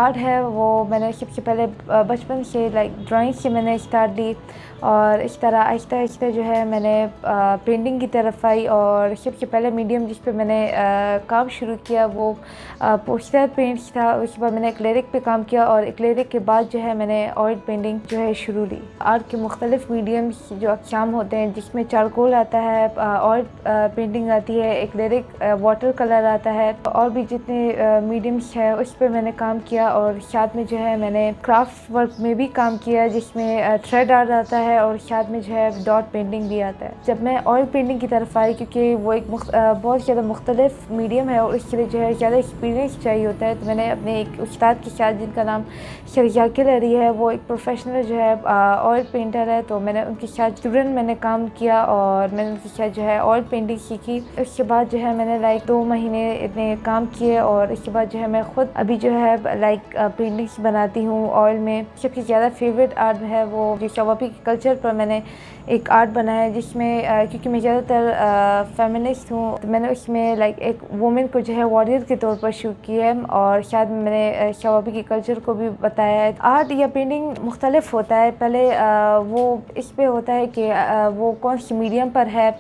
Art है वो मैंने सबसे पहले बचपन से ड्राइंग से मैंने स्टार्ट दी और इस तरह आहिस्ता आहिस्ता जो है मैंने पेंटिंग की तरफ आई। और सबसे पहले मीडियम जिस पे मैंने काम शुरू किया वो पोस्टर पेंट्स था। उसके बाद मैंने एक्रेलिक पे काम किया और एक्रेलिक के बाद जो है मैंने ऑयल पेंटिंग जो है शुरू ली। आर्ट के मुख्तलिफ मीडियम्स जो अक़साम होते हैं जिसमें चारकोल आता है, ऑयल पेंटिंग आती है, एक्रेलिक, वाटर कलर आता है और भी जितने मीडियम्स है उस पर मैंने काम किया। और साथ में जो है मैंने क्राफ्ट वर्क में भी काम किया जिसमें थ्रेड आर्ट आता है और साथ में जो है डॉट पेंटिंग भी आता है। जब मैं ऑयल पेंटिंग की तरफ आई क्योंकि वो एक बहुत ज़्यादा मुख्तलिफ मीडियम है और इसके लिए जो है ज़्यादा एक्सपीरियंस चाहिए होता है, तो मैंने अपने एक उस्ताद के साथ जिनका नाम शरियाकिल अली है, वो एक प्रोफेशनल जो है ऑयल पेंटर है, तो मैंने उनके साथ तुरंत मैंने काम किया और मैंने उनके साथ जो है ऑयल पेंटिंग सीखी। उसके बाद जो है मैंने 2 महीने इतने काम किए और इसके बाद जो है मैं ख़ुद अभी जो है पेंटिंग्स बनाती हूँ ऑयल में। सबसे ज़्यादा फेवरेट आर्ट है वो जो शवाबी के कल्चर पर मैंने एक आर्ट बनाया है जिसमें क्योंकि मैं ज़्यादातर फेमिनिस्ट हूँ तो मैंने उसमें एक वुमेन को जो है वॉरियर के तौर पर शूट किया है और शायद मैंने शवाबी के कल्चर को भी बताया है। आर्ट या पेंटिंग मुख्तलिफ होता है, पहले वो इस पे होता है कि वो कौन सी मीडियम पर है,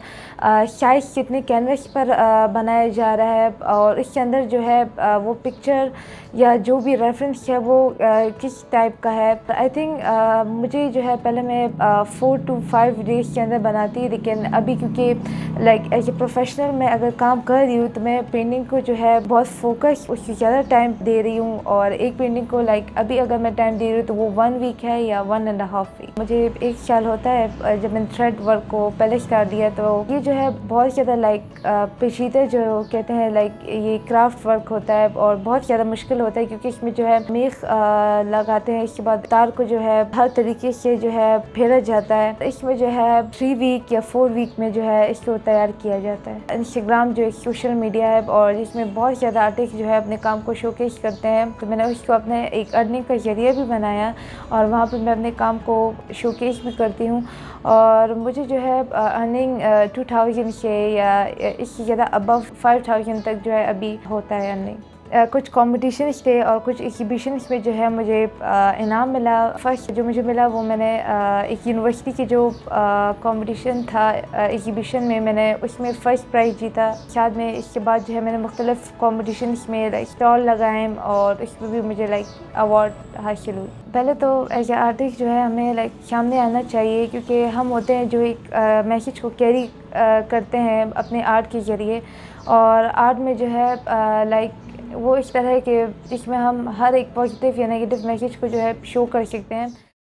साइज़ कितने कैनवस पर बनाया जा रहा है और इसके अंदर जो है वो पिक्चर या जो भी रेफरेंस है वो किस टाइप का है। आई थिंक मुझे जो है पहले मैं 4 to 5 डेज़ के अंदर बनाती, लेकिन अभी क्योंकि एज ए प्रोफेशनल मैं अगर काम कर रही हूँ तो मैं पेंटिंग को जो है बहुत फोकस उससे ज़्यादा टाइम दे रही हूँ और एक पेंटिंग को अभी अगर मैं टाइम दे रही हूँ तो वो 1 वीक है या 1.5 वीक। मुझे 1 साल होता है जब मैंने थ्रेड वर्क को पहले स्टार्ट दिया, तो ये जो है बहुत ज़्यादा पेचीदा जो कहते हैं ये क्राफ्ट वर्क होता है और बहुत ज़्यादा मुश्किल होता है क्योंकि इसमें जो है मेख लगाते हैं, इसके बाद तार को जो है हर तरीके से जो है फेरा जाता है। इसमें जो है 3 वीक या 4 वीक में जो है इसको तैयार किया जाता है। इंस्टाग्राम जो एक सोशल मीडिया है और इसमें बहुत ज़्यादा आर्टिस्ट जो है अपने काम को शोकेस करते हैं, तो मैंने उसको अपने एक अर्निंग का ज़रिया भी बनाया और वहाँ पर मैं अपने काम को शोकेस भी करती हूँ और मुझे जो है अर्निंग 2000 से या इससे ज़्यादा अबव 5000 तक जो है अभी होता है अर्निंग। कुछ कॉम्पिटिशन्स थे और कुछ एग्जीबिशन्स में जो है मुझे इनाम मिला। फर्स्ट जो मुझे मिला वो मैंने एक यूनिवर्सिटी के जो कॉम्पिटिशन था एग्जीबिशन में मैंने उसमें फ़र्स्ट प्राइज़ जीता। साथ में इसके बाद जो है मैंने मुख्तलिफ़ कॉम्पिटिशन्स में स्टॉल लगाए और इसमें भी मुझे अवार्ड हासिल हुई। पहले तो एज ए आर्टिस्ट जो है हमें सामने आना चाहिए क्योंकि हम होते हैं जो एक मैसेज को कैरी करते हैं अपने आर्ट के ज़रिए और आर्ट में जो है वो इस तरह है कि जिसमें हम हर एक पॉजिटिव या नेगेटिव मैसेज को जो है शो कर सकते हैं।